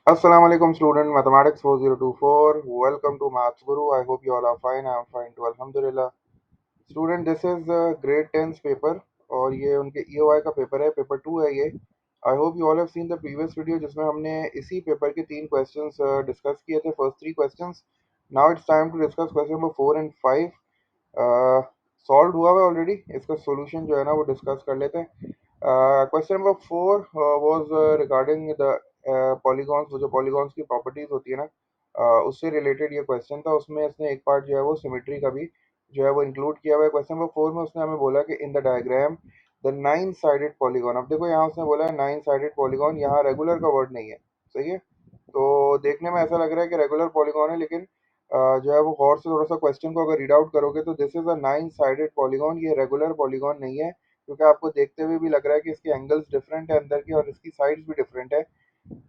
Assalamu alaikum student mathematics 4024. Welcome to Maths Guru. I hope you all are fine. I am fine too. Alhamdulillah. Student this is grade 10 paper और ये उनके EOI का paper है, paper 2 है ये। I hope you all have seen the previous video जिसमें हमने इसी पेपर के तीन क्वेश्चंस डिस्कस किए थे, first three questions. Now it's time to discuss question number 4 and 5। Solve हुआ है ऑलरेडी, इसका सॉल्यूशन जो है ना वो डिस्कस कर लेते हैं। Question number 4 was regarding the polygons. वो जो पॉलीगॉन्स की प्रॉपर्टीज होती है ना, उससे रिलेटेड ये क्वेश्चन था। उसमें इसने एक पार्ट जो है वो सिमेट्री का भी जो है वो इंक्लूड किया हुआ है। क्वेश्चन नंबर 4 में उसने हमें बोला कि in the diagram the nine sided polygon. अब देखो यहाँ उसने बोला है नाइन साइडेड पॉलीगॉन, यहाँ रेगुलर का वर्ड नहीं है, सही है। तो देखने में ऐसा लग रहा है कि रेगुलर पॉलीगॉन है, लेकिन जो है वो गौर से थोड़ा सा क्वेश्चन को अगर रीड आउट करोगे तो this is a nine sided polygon, ये रेगुलर पॉलीगॉन नहीं है, क्योंकि आपको देखते हुए भी लग रहा है कि इसके एंगल्स डिफरेंट है अंदर के और इसकी साइड्स भी डिफरेंट है।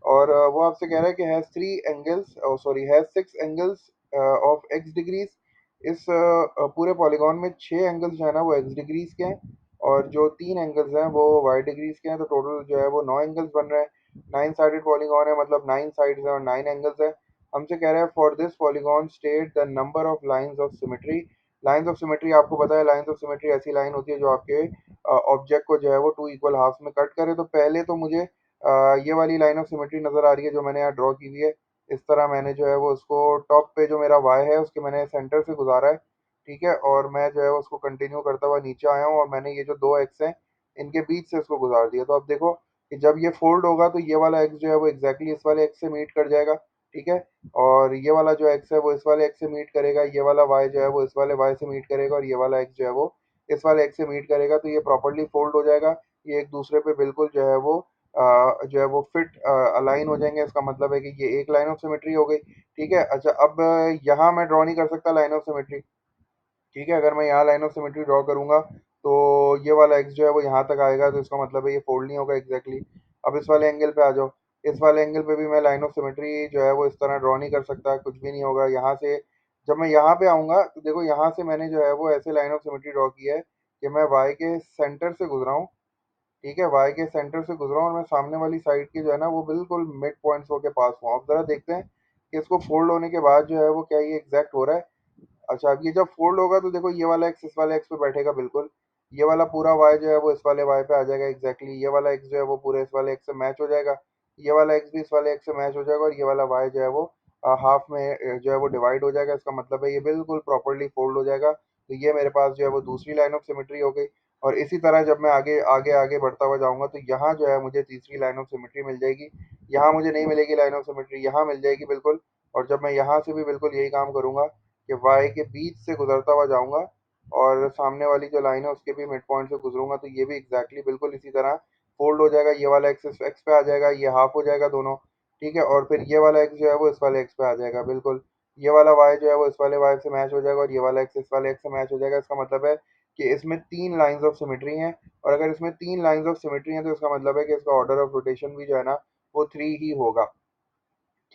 और वो आपसे कह रहा है कि has three angles, sorry has six angles of x degrees. इस पूरे पॉलीगॉन में छह एंगल्स जो है ना वो एक्स डिग्रीज के हैं, और जो तीन एंगल्स हैं वो वाई डिग्रीज के हैं। तो टोटल जो है वो नौ एंगल्स बन रहे हैं। नाइन साइडेड पॉलीगॉन है, मतलब नाइन साइड्स हैं और नाइन एंगल्स हैं। हमसे कह रहा है for this polygon state the number of lines of symmetry. Lines of symmetry आपको पता है, लाइंस ऑफ सिमेट्री ऐसी लाइन होती है जो आपके ऑब्जेक्ट को जो है वो टू इक्वल हाफ में कट करे। तो पहले तो मुझे ये वाली लाइन ऑफ सिमेट्री नज़र आ रही है जो मैंने यहाँ ड्रॉ की हुई है। इस तरह मैंने जो है वो उसको टॉप पे जो मेरा वाई है उसके मैंने सेंटर से गुजारा है, ठीक है। और मैं जो है उसको कंटिन्यू करता हुआ नीचे आया हूँ और मैंने ये जो दो एक्स हैं इनके बीच से इसको गुजार दिया। तो अब देखो कि जब ये फोल्ड होगा तो ये वाला एक्स जो है वो एग्जैक्टली इस वाले एक्स से मीट कर जाएगा, ठीक है। और ये वाला जो एक्स है वो इस वाले एक्स से मीट करेगा, ये वाला वाई जो है वो इस वाले वाई से मीट करेगा, और ये वाला एक्स जो है वो इस वाले एक्स से मीट करेगा। तो ये प्रॉपर्ली फोल्ड हो जाएगा, ये एक दूसरे पे बिल्कुल जो है वो जो है वो फिट अलाइन हो जाएंगे। इसका मतलब है कि ये एक लाइन ऑफ सिमेट्री हो गई, ठीक है। अच्छा, अब यहाँ मैं ड्रॉ नहीं कर सकता लाइन ऑफ सिमेट्री, ठीक है। अगर मैं यहाँ लाइन ऑफ सिमेट्री ड्रॉ करूंगा तो ये वाला एक्स जो है वो यहाँ तक आएगा, तो इसका मतलब है ये फोल्ड नहीं होगा एग्जैक्टली। अब इस वाले एंगल पे आ जाओ, इस वाले एंगल पे भी मैं लाइन ऑफ सिमेट्री जो है वो इस तरह ड्रॉ नहीं कर सकता, कुछ भी नहीं होगा यहाँ से। जब मैं यहाँ पे आऊँगा तो देखो यहाँ से मैंने जो है वो ऐसे लाइन ऑफ सिमेट्री ड्रॉ की है कि मैं वाई के सेंटर से गुजरा हूँ, ठीक है। वाई के सेंटर से गुजरा हूँ और मैं सामने वाली साइड की जो है ना वो बिल्कुल मिड पॉइंट्स के पास हूँ। अब जरा देखते हैं कि इसको फोल्ड होने के बाद जो है वो क्या ये एग्जैक्ट हो रहा है। अच्छा, अब ये जब फोल्ड होगा तो देखो ये वाला एक्स इस वाले एक्स पे बैठेगा बिल्कुल, ये वाला पूरा वाई जो है वो इस वाले वाई पे आ जाएगा एग्जैक्टली। ये वाला एक्स जो है वो पूरे इस वाले एक्स से मैच हो जाएगा, ये वाला एक्स भी इस वाले एक्स से मैच हो जाएगा, और ये वाला वाई जो है वो हाफ में जो है वो डिवाइड हो जाएगा। इसका मतलब है ये बिल्कुल प्रॉपरली फोल्ड हो जाएगा। तो ये मेरे पास जो है वो दूसरी लाइन ऑफ सिमेट्री हो गई। और इसी तरह जब मैं आगे आगे आगे बढ़ता हुआ जाऊंगा तो यहाँ जो है मुझे तीसरी लाइन ऑफ सिमेट्री मिल जाएगी। यहाँ मुझे नहीं मिलेगी लाइन ऑफ सिमेट्री, यहाँ मिल जाएगी बिल्कुल। और जब मैं यहाँ से भी बिल्कुल यही काम करूंगा कि वाई के बीच से गुजरता हुआ जाऊंगा और सामने वाली जो लाइन है उसके भी मिड पॉइंट से गुजरूंगा, तो ये भी एग्जैक्टली बिल्कुल इसी तरह फोल्ड हो जाएगा। ये वाला एक्स एक्स पे आ जाएगा, ये हाफ हो जाएगा दोनों, ठीक है। और फिर ये वाला एक्स जो है वो इस वाले एक्स पे आ जाएगा बिल्कुल। ये वाला वाई जो है वो इस वाले वाई से मैच हो जाएगा, और ये वाला एक्स इस वाले एक्स से मैच हो जाएगा। इसका मतलब है कि इसमें तीन लाइंस ऑफ सिमेट्री हैं, और अगर इसमें तीन लाइंस ऑफ सिमेट्री हैं तो इसका मतलब है कि इसका ऑर्डर ऑफ रोटेशन भी जो है ना वो थ्री ही होगा,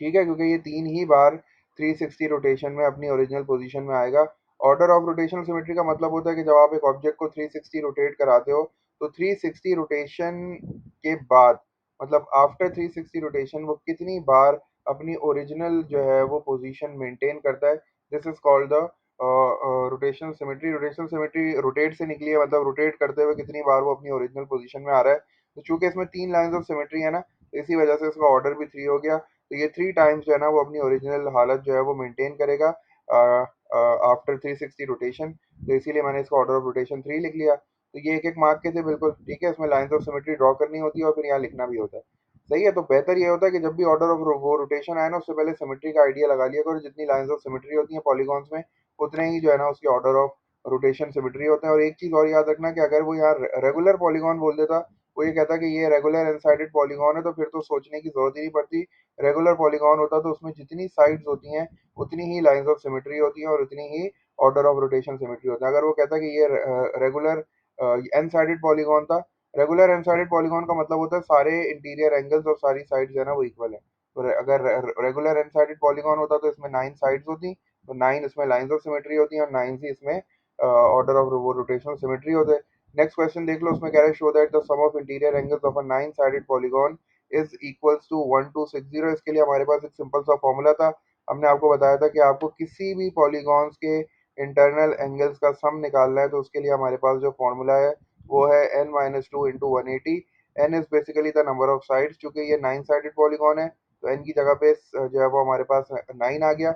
ठीक है। क्योंकि ये तीन ही बार 360 रोटेशन में अपनी ओरिजिनल पोजीशन में आएगा। ऑर्डर ऑफ रोटेशन सिमेट्री का मतलब होता है कि जब आप एक ऑब्जेक्ट को 360 रोटेट कराते हो तो 360 रोटेशन के बाद, मतलब आफ्टर 360 रोटेशन वो कितनी बार अपनी ओरिजिनल जो है वो पोजीशन मेंटेन करता है। This is called the rotation symmetry. Rotation symmetry rotate से निकली है, मतलब रोटेट करते हुए कितनी बार वो अपनी ओरिजिनल पोजीशन में आ रहा है। तो चूंकि इसमें तीन लाइंस ऑफ सिमेट्री है ना, तो इसी वजह से इसका ऑर्डर भी थ्री हो गया। तो ये थ्री टाइम्स जो है ना वो अपनी ओरिजिनल हालत जो है वो मेंटेन करेगा आफ्टर 360 रोटेशन। तो इसीलिए मैंने इसका ऑर्डर ऑफ रोटेशन थ्री लिख लिया। तो ये एक एक मार्क के थे बिल्कुल, ठीक है। इसमें लाइंस ऑफ सिमेट्री ड्रॉ करनी होती है और फिर यहाँ लिखना भी होता है, सही है। तो बेहतर ये होता है कि जब भी ऑर्डर ऑफ वो रोटेशन आए ना उससे पहले सिमेट्री का आइडिया लगा लिया करो। जितनी लाइंस ऑफ सिमेट्री होती हैं पॉलीगॉन्स में उतने ही जो है ना उसकी ऑर्डर ऑफ रोटेशन सिमेट्री होते हैं। और एक चीज़ और याद रखना कि अगर वो यहाँ रेगुलर पॉलीगॉन बोल देता, वो ये कहता कि ये रेगुलर एनसाइडेड पॉलीगॉन है, तो फिर तो सोचने की जरूरत ही नहीं पड़ती। रेगुलर पॉलीगॉन होता तो उसमें जितनी साइड्स होती हैं उतनी ही लाइंस ऑफ सिमेट्री होती हैं और उतनी ही ऑर्डर ऑफ रोटेशन सिमेट्री होता है। अगर वो कहता कि ये रेगुलर एन साइडेड पॉलीगॉन था, रेगुलर एन साइडेड पॉलीगॉन का मतलब होता है सारे इंटीरियर एंगल्स और सारी साइड्स जो है ना वो इक्वल है। तो अगर रेगुलर एन साइडेड पॉलीगॉन होता तो इसमें नाइन साइड्स होती, तो नाइन इसमें लाइंस ऑफ सिमेट्री होती हैं और नाइन ही इसमें ऑर्डर ऑफ वो रोटेशनल सिमेट्री होते हैं। नेक्स्ट क्वेश्चन देख लो, उसमें कह रहा है show that the sum of interior angles of a nine sided polygon is equals to 1260। इसके लिए हमारे पास एक सिंपल सा फॉर्मूला था। हमने आपको बताया था कि आपको किसी भी पॉलीगॉन्स के इंटरनल एंगल्स का सम निकालना है, तो उसके लिए हमारे पास जो फॉर्मूला है वो है n-2 × 180। n is basically the number of sides, चूंकि ये 9 साइडेड पॉलीगॉन है तो n की जगह पे जो है वो हमारे पास 9 आ गया।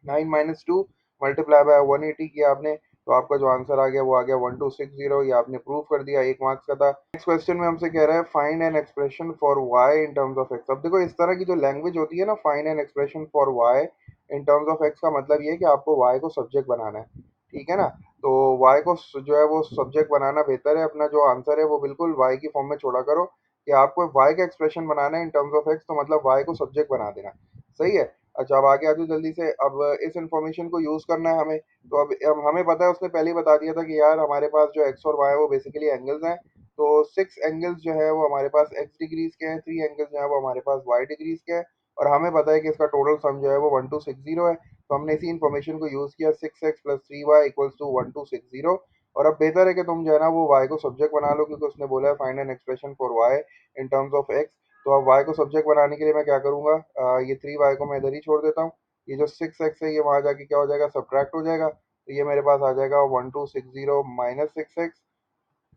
9 - 2 मल्टीप्लाई बाय 180 किया आपने, तो आपका जो आंसर आ गया वो आ गया 1260। ये आपने प्रूव कर दिया, 1 मार्क्स का था। नेक्स्ट क्वेश्चन में हमसे कह रहा है find an expression for Y in terms of x. अब देखो इस तरह की जो लैंग्वेज होती है ना, find an expression for Y in terms of x, का मतलब ये है कि आपको वाई को सब्जेक्ट बनाना है, ठीक है ना। तो वाई को जो है वो सब्जेक्ट बनाना बेहतर है। अपना जो आंसर है वो बिल्कुल वाई की फॉर्म में छोड़ा करो कि आपको वाई का एक्सप्रेशन बनाना है इन टर्म्स ऑफ एक्स, तो मतलब वाई को सब्जेक्ट बना देना। सही है। अच्छा, अब आगे आ जाओ जल्दी से। अब इस इंफॉर्मेशन को यूज़ करना है हमें। तो अब हमें पता है, उसने पहले ही बता दिया था कि यार हमारे पास जो एक्स और वाई है वो बेसिकली एंगल्स हैं। तो 6 एंगल्स जो है वो हमारे पास एक्स डिग्रीज के हैं, 3 एंगल्स जो है वो हमारे पास वाई डिग्रीज के हैं। और हमें पता है कि इसका टोटल सम जो है वो 1260 है। तो हमने इसी इन्फॉर्मेशन को यूज़ किया, 6x + 3y = 1260। और अब बेहतर है कि तुम जो है ना वो वाई को सब्जेक्ट बना लो, क्योंकि उसने बोला है find an expression for Y in terms of x. तो अब वाई को सब्जेक्ट बनाने के लिए मैं क्या करूंगा, ये 3y को मैं इधर ही छोड़ देता हूँ। ये जो 6x है ये वहां जाके क्या हो जाएगा, सब्ट्रैक्ट हो जाएगा। तो ये मेरे पास आ जाएगा 1260 - 6x।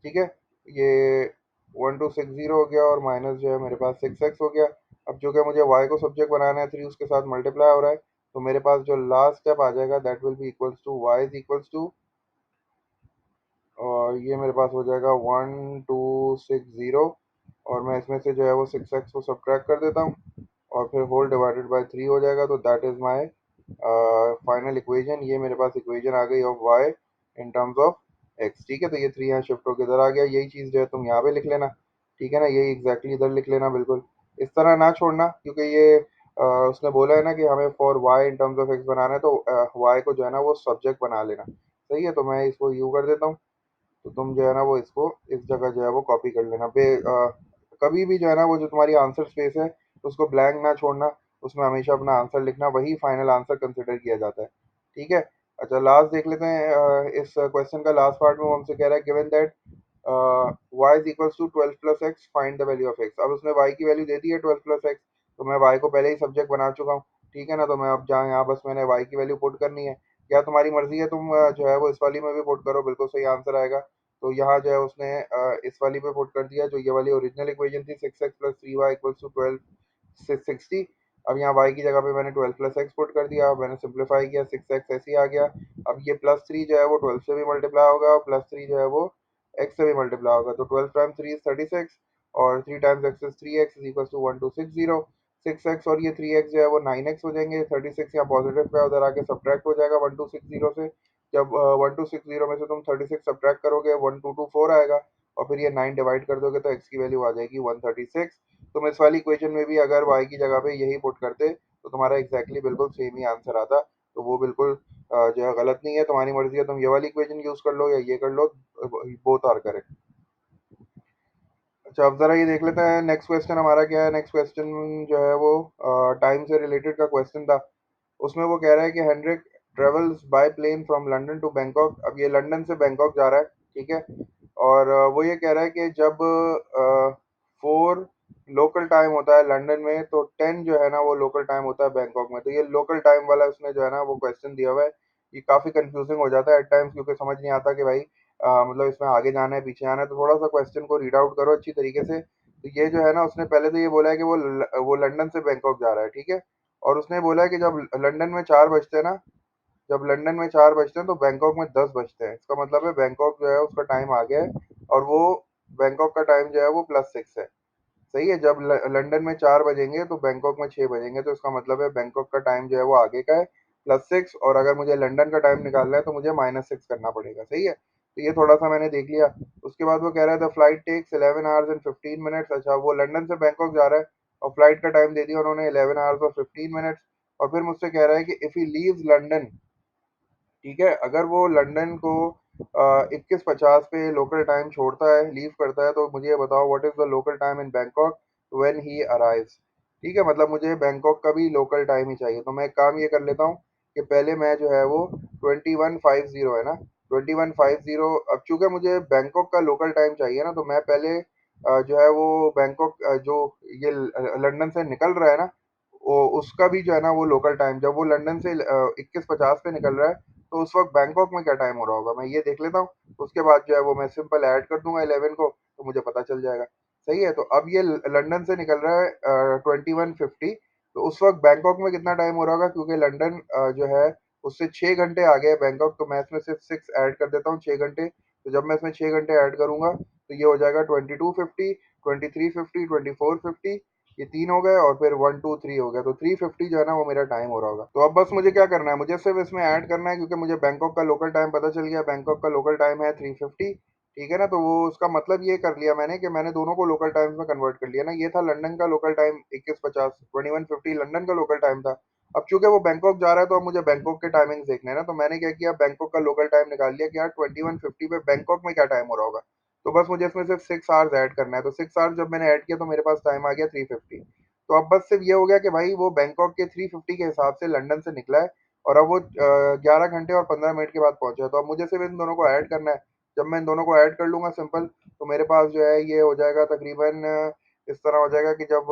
ठीक है। ये 1260 हो गया और माइनस जो है मेरे पास 6x हो गया। अब जो कि मुझे y को सब्जेक्ट बनाना है, 3 उसके साथ मल्टीप्लाई हो रहा है, तो मेरे पास जो लास्ट स्टेप आ जाएगा that will be equals to y is equals to, और ये मेरे पास हो जाएगा 1260। और मैं इसमें से जो है वो 6x को सब्ट्रैक्ट कर देता हूँ, और फिर होल डिवाइडेड बाय 3 हो जाएगा। तो that is my final equation. ये मेरे पास इक्वेशन आ गई of y in terms of x. ठीक है, तो ये 3 यहाँ शिफ्ट होकर इधर आ गया। यही चीज़ जो है तुम यहाँ पे लिख लेना, ठीक है ना, यही एग्जैक्टली इधर लिख लेना बिल्कुल। इस तरह ना छोड़ना, क्योंकि ये उसने बोला है ना कि हमें for Y in terms of X बनाना है, तो वाई को जो है ना वो सब्जेक्ट बना लेना। सही है, तो मैं इसको यू कर देता हूँ। तो तुम जो है ना वो इसको इस जगह जो है वो कॉपी कर लेना। कभी भी जो है ना वो जो तुम्हारी आंसर स्पेस है उसको ब्लैंक ना छोड़ना, उसमें हमेशा अपना आंसर लिखना, वही फाइनल आंसर कंसिडर किया जाता है। ठीक है। अच्छा, लास्ट देख लेते हैं। इस क्वेश्चन का लास्ट पार्ट में वो हमसे कह रहा है given that y is equals to 12 + x, find the value of x। अब उसने y की वैल्यू दे दी है 12 + x, तो मैं y को पहले ही सब्जेक्ट बना चुका हूँ। ठीक है ना, तो मैं अब जहाँ यहाँ बस मैंने y की वैल्यू पुट करनी है। या तुम्हारी मर्जी है, तुम जो है वो इस वाली में भी पुट करो, बिल्कुल सही आंसर आएगा। तो यहाँ जो है उसने इस वाली पे पुट कर दिया, जो ये वाली ओरिजिनल इक्वेशन थी, 6x + 3y = 60। अब यहाँ y की जगह पे मैंने 12 + x पुट कर दिया, मैंने सिंप्लीफाई किया, 6x ऐसे ही आ गया। अब ये +3 जो है वो 12 से भी मल्टीप्लाई होगा, और +3 जो है वो x से भी मल्टीप्लाई होगा। तो 12 टाइम्स 3 इज 36, और 3 times x is 3x is equal to 1260। 6x और ये 3x जो है वो 9x हो जाएंगे। 36 यहाँ पॉजिटिव पे उधर आके सब्ट्रैक्ट हो जाएगा 1260 से। जब 1260 में से तुम 36 सब्ट्रैक्ट करोगे 1224 आएगा, और फिर ये 9 डिवाइड कर दोगे तो x की वैल्यू आ जाएगी 136। तुम इस वाली इक्वेशन में भी अगर y की जगह पे यही पुट करते तो तुम्हारा एग्जैक्टली बिल्कुल सेम ही आंसर आता। तो वो बिल्कुल जो है गलत नहीं है, तुम्हारी मर्जी है, तुम ये वाली इक्वेशन यूज कर लो या ये कर लो, बोथ आर करेक्ट। अच्छा, अब जरा ये देख लेते हैं नेक्स्ट क्वेश्चन हमारा क्या है। नेक्स्ट क्वेश्चन जो है वो टाइम से रिलेटेड का क्वेश्चन था। उसमें वो कह रहा है कि Henrik travels by plane from London to Bangkok. अब ये लंदन से बैंकॉक जा रहा है, ठीक है। और वो ये कह रहा है कि जब 4 लोकल टाइम होता है लंदन में, तो 10 जो है ना वो लोकल टाइम होता है बैंकॉक में। तो ये लोकल टाइम वाला उसने जो है ना वो क्वेश्चन दिया हुआ है। ये काफ़ी कंफ्यूजिंग हो जाता है एट टाइम्स, क्योंकि समझ नहीं आता कि भाई मतलब इसमें आगे जाना है पीछे आना है। तो थोड़ा सा क्वेश्चन को रीड आउट करो अच्छी तरीके से। तो ये जो है ना उसने पहले तो ये बोला है कि वो लंदन से बैंकॉक जा रहा है, ठीक है। और उसने बोला है कि जब लंदन में 4 बजते हैं ना, जब लंदन में 4 बजते हैं तो बैंकॉक में 10 बजते हैं। इसका मतलब है बैंकॉक जो है उसका टाइम आ गया है, और वो बैंकॉक का टाइम जो है वो +6 है। सही है। जब लंदन में 4 बजेंगे तो बैंकॉक में 6 बजेंगे, तो इसका मतलब है बैंकॉक का टाइम जो है वो आगे का है +6, और अगर मुझे लंदन का टाइम निकालना है तो मुझे -6 करना पड़ेगा। सही है। तो ये थोड़ा सा मैंने देख लिया। उसके बाद वो कह रहा है the flight takes 11 hours and 15 minutes. अच्छा, वो लंदन से बैंकॉक जा रहा है और फ्लाइट का टाइम दे दिया उन्होंने 11 आवर्स और 15 मिनट्स। और फिर मुझसे कह रहा है कि इफ़ ही लीव्स लंदन, ठीक है, अगर वो लंदन को 21:50 पे लोकल टाइम छोड़ता है, लीव करता है, तो मुझे ये बताओ what is the local time in Bangkok when he arrives. ठीक है, मतलब मुझे बैंकॉक का भी लोकल टाइम ही चाहिए। तो मैं एक काम ये कर लेता हूँ कि पहले मैं जो है वो 2150 है ना, 2150। अब चूंकि मुझे बैंकॉक का लोकल टाइम चाहिए ना, तो मैं पहले जो है वो बैंकॉक जो ये लंदन से निकल रहा है ना, वो उसका भी जो है ना वो लोकल टाइम, जब वो लंदन से 21:50 पे निकल रहा है, तो उस वक्त बैंकॉक में क्या टाइम हो रहा होगा, मैं ये देख लेता हूँ। उसके बाद जो है वो मैं सिंपल ऐड कर दूंगा 11 को, तो मुझे पता चल जाएगा। सही है, तो अब ये लंदन से निकल रहा है 21:50, तो उस वक्त बैंकॉक में कितना टाइम हो रहा होगा, क्योंकि लंदन जो है उससे 6 घंटे आगे है बैंकॉक, तो मैं इसमें सिर्फ 6 ऐड कर देता हूँ, 6 घंटे। तो जब मैं इसमें 6 घंटे ऐड करूंगा, तो ये हो जाएगा 22:50, 23:50, 24:50, ये 3 हो गए, और फिर 1 2 3 हो गया, तो 3:50 जो है ना वो मेरा टाइम हो रहा होगा। तो अब बस मुझे क्या करना है, मुझे सिर्फ इसमें ऐड करना है, क्योंकि मुझे बैंकॉक का लोकल टाइम पता चल गया, बैंकॉक का लोकल टाइम है 3:50। ठीक है ना, तो वो उसका मतलब ये कर लिया मैंने कि मैंने दोनों को लोकल टाइम्स में कन्वर्ट कर लिया ना। ये था लंदन का लोकल टाइम 21:50, 21:50 लंदन का लोकल टाइम था। अब चूंकि वो बैंकॉक जा रहा है, तो अब मुझे बैंकॉक के टाइमिंग्स देखने हैं ना, तो मैंने क्या किया, बैंकॉक का लोकल टाइम निकाल लिया कि यार 21:50 पे बैंकॉक में क्या टाइम हो रहा होगा। तो बस मुझे इसमें सिर्फ 6 आवर्स ऐड करना है, तो 6 आवर्स जब मैंने ऐड किया, तो मेरे पास टाइम आ गया 3:50। तो अब बस सिर्फ ये हो गया कि भाई वो बैंकॉक के 3:50 के हिसाब से लंदन से निकला है, और अब वो 11 घंटे और 15 मिनट के बाद पहुंचा है। तो अब मुझे सिर्फ इन दोनों को ऐड करना है। जब मैं इन दोनों को ऐड कर लूंगा सिंपल, तो मेरे पास जो है ये हो जाएगा तकरीबन इस तरह हो जाएगा कि जब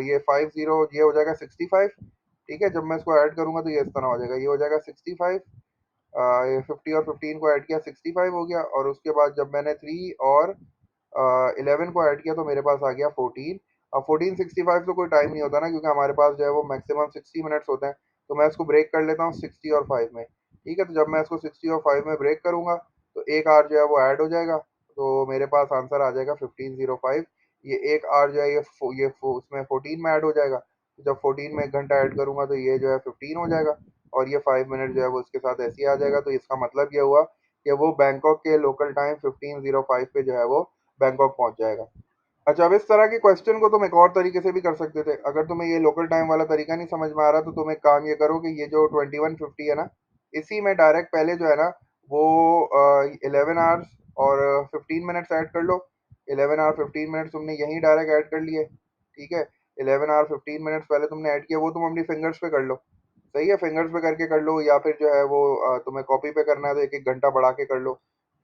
ये 50, ये हो जाएगा 65। ठीक है, जब मैं इसको ऐड करूंगा, तो ये इस तरह हो जाएगा, ये हो जाएगा 65। ये 50 और 15 को ऐड किया, 65 हो गया, और उसके बाद जब मैंने 3 और 11 को ऐड किया, तो मेरे पास आ गया 14। अब 14:65 तो कोई टाइम नहीं होता ना, क्योंकि हमारे पास जो है वो मैक्सिमम 60 मिनट्स होते हैं। तो मैं इसको ब्रेक कर लेता हूँ 60 और 5 में। ठीक है, तो जब मैं इसको 60 और 5 में ब्रेक करूंगा, तो एक आवर जो है वो ऐड हो जाएगा, तो मेरे पास आंसर आ जाएगा 15:05। ये एक आवर जो है उसमें 14 में ऐड हो जाएगा, तो जब 14 में 1 घंटा ऐड करूंगा, तो ये जो है 15 हो जाएगा, और ये 5 मिनट जो है वो इसके साथ ऐसे ही आ जाएगा। तो इसका मतलब ये हुआ कि वो बैंकॉक के लोकल टाइम 15:05 पे जो है वो बैंकॉक पहुंच जाएगा। अच्छा, अब इस तरह के क्वेश्चन को तुम एक और तरीके से भी कर सकते थे। अगर तुम्हें ये लोकल टाइम वाला तरीका नहीं समझ में आ रहा, तो तुम एक काम ये करो कि ये जो 21:50 है ना, इसी में डायरेक्ट पहले जो है ना वो 11 आवर्स और 15 मिनट्स ऐड कर लो। 11 आवर 15 मिनट्स तुमने यहीं डायरेक्ट ऐड कर लिए। ठीक है, 11 आवर 15 मिनट्स पहले तुमने ऐड किया, वो तुम अपनी फिंगर्स पे कर लो। सही है, फिंगर्स पे करके कर लो, या फिर जो है वो तुम्हें कॉपी पे करना है, तो एक एक घंटा बढ़ा के कर लो।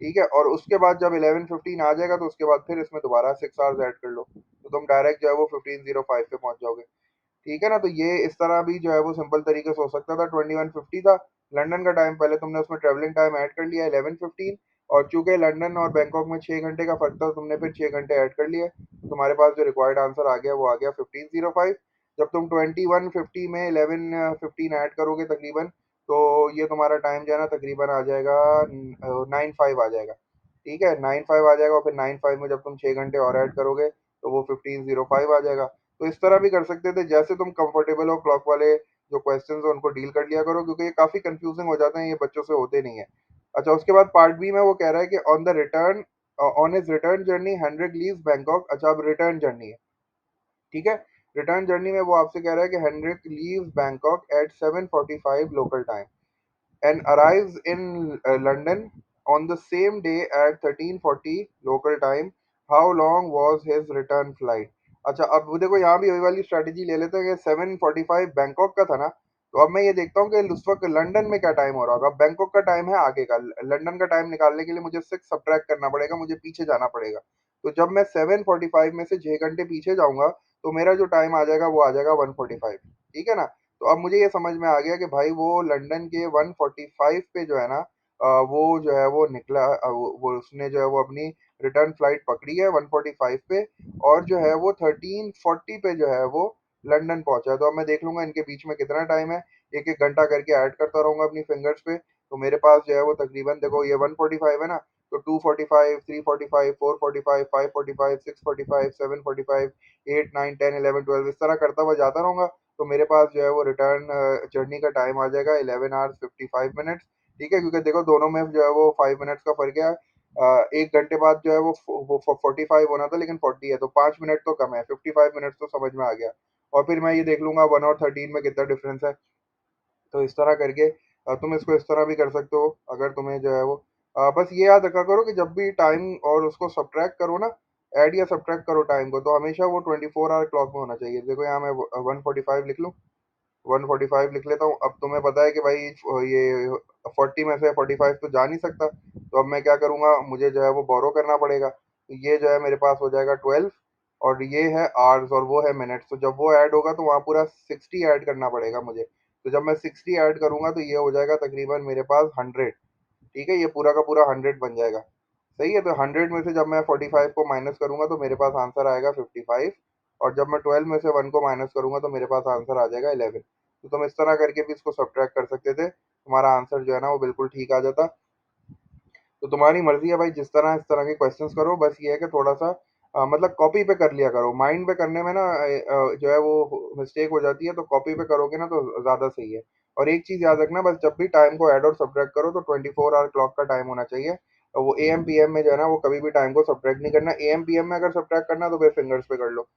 ठीक है, और उसके बाद जब 11:15 आ जाएगा, तो उसके बाद फिर इसमें दोबारा 6 आवर्स ऐड कर लो, तो तुम डायरेक्ट जो है वो 15:05 पे पहुंच जाओगे। ठीक है ना, तो ये इस तरह भी जो है वो सिंपल तरीके से हो सकता था। 21:50 था लंदन का टाइम, पहले तुमने उसमें ट्रेवलिंग टाइम ऐड कर लिया 11:15, और चूंकि लंदन और बैंकॉक में 6 घंटे का फर्क था, तो तुमने फिर 6 घंटे ऐड कर लिए, तो तुम्हारे पास जो रिक्वायर्ड आंसर आ गया वो आ गया 15:05। जब तुम 21:50 में 11:15 ऐड करोगे तकरीबन, तो ये तुम्हारा टाइम जो है ना तकरीबन आ जाएगा 9:05 आ जाएगा। ठीक है, 9:05 आ जाएगा, और फिर 9:05 में जब तुम 6 घंटे और ऐड करोगे, तो वो 15:05 आ जाएगा। तो इस तरह भी कर सकते थे, जैसे तुम कंफर्टेबल हो। क्लॉक वाले जो क्वेश्चंस हैं उनको डील कर लिया करो, क्योंकि ये काफी कंफ्यूजिंग हो जाते हैं, ये बच्चों से होते नहीं है। अच्छा, उसके बाद पार्ट बी में वो कह रहा है कि on his return journey Henrik leaves Bangkok. अच्छा, अब रिटर्न जर्नी है। ठीक है, रिटर्न जर्नी में वो आपसे कह रहा है कि Henrik leaves Bangkok at 7:45 local time and arrives in London on the same day at 13:40 local time. How long was his return flight? अच्छा, अब वो देखो यहाँ भी वही वाली स्ट्रेटेजी ले लेते हैं कि 7:45 बैंकॉक का था ना, तो अब मैं ये देखता हूँ कि उस वक्त लंदन में क्या टाइम हो रहा होगा। अब बैंकॉक का टाइम है आगे का, लंदन का टाइम निकालने के लिए मुझे 6 सब्ट्रैक्ट करना पड़ेगा, मुझे पीछे जाना पड़ेगा। तो जब मैं 7:45 में से 6 घंटे पीछे जाऊंगा, तो मेरा जो टाइम आ जाएगा वो आ जाएगा 1:45। ठीक है ना, तो अब मुझे ये समझ में आ गया कि भाई वो लंदन के 1:45 पे जो है ना वो जो है वो निकला, वो उसने जो है वो अपनी रिटर्न फ्लाइट पकड़ी है 1:45 पे, और जो है वो 13:40 पे जो है वो लंदन पहुंचा है। तो अब मैं देख लूंगा इनके बीच में कितना टाइम है, एक एक घंटा करके ऐड करता रहूंगा अपनी फिंगर्स पे। तो मेरे पास जो है वो तकरीबन देखो ये 1:45 है ना, तो 2:45, 3:45, 4:45, 5:45, 6:45, 7:45, 8, 9, 10, 11, 12 इस तरह करता हुआ जाता रहूंगा। तो मेरे पास जो है वो रिटर्न जर्नी का टाइम आ जाएगा 11 आवर्स 55 मिनट्स। ठीक है, क्योंकि देखो दोनों में जो है वो 5 मिनट्स का फर्क है। 1 घंटे बाद जो है वो 45 होना था, लेकिन 40 है, तो 5 मिनट तो कम है, 55 मिनट्स तो समझ में आ गया। और फिर मैं ये देख लूंगा 1 और 13 में कितना डिफरेंस है। तो इस तरह करके तुम इसको इस तरह भी कर सकते हो, अगर तुम्हें जो है वो बस ये याद रखा करो कि जब भी टाइम और उसको सब्ट्रैक्ट करो ना, ऐड या सब्ट्रैक्ट करो टाइम को, तो हमेशा वो 24 आवर क्लॉक में होना चाहिए। देखो यहाँ मैं 1:45 लिख लूँ, 1:45 लिख लेता हूँ। अब तुम्हें पता है कि भाई ये 40 में से 45 तो जा नहीं सकता, तो अब मैं क्या करूँगा, मुझे जो है वो बोरो करना पड़ेगा। तो ये जो है मेरे पास हो जाएगा 12, और ये है आवर्स और वो है मिनट्स। तो जब वो ऐड होगा तो वहाँ पूरा 60 ऐड करना पड़ेगा मुझे। तो जब मैं 60 ऐड करूंगा तो ये हो जाएगा तकरीबन मेरे पास 100। ठीक है, ये पूरा का पूरा 100 बन जाएगा। सही है, तो 100 में से जब मैं 45 को माइनस करूंगा तो मेरे पास आंसर आएगा 55, और जब मैं 12 में से 1 को माइनस करूंगा तो मेरे पास आंसर आ जाएगा 11। तो तुम इस तरह करके भी इसको सब्ट्रैक्ट कर सकते थे, तुम्हारा आंसर जो है ना वो बिल्कुल ठीक आ जाता। तो तुम्हारी मर्जी है भाई, जिस तरह इस तरह के क्वेश्चंस करो, बस ये है कि थोड़ा सा मतलब कॉपी पे कर लिया करो। माइंड पे करने में ना जो है वो मिस्टेक हो जाती है, तो कॉपी पे करोगे ना तो ज़्यादा सही है। और एक चीज़ याद रखना, बस जब भी टाइम को ऐड और सब्ट्रैक्ट करो तो 24 आवर क्लॉक का टाइम होना चाहिए। और वो AM PM में जो है ना वो कभी भी टाइम को सब्ट्रैक्ट नहीं करना। AM PM में अगर सब्ट्रैक्ट करना तो फिर फिंगर्स पे कर लो।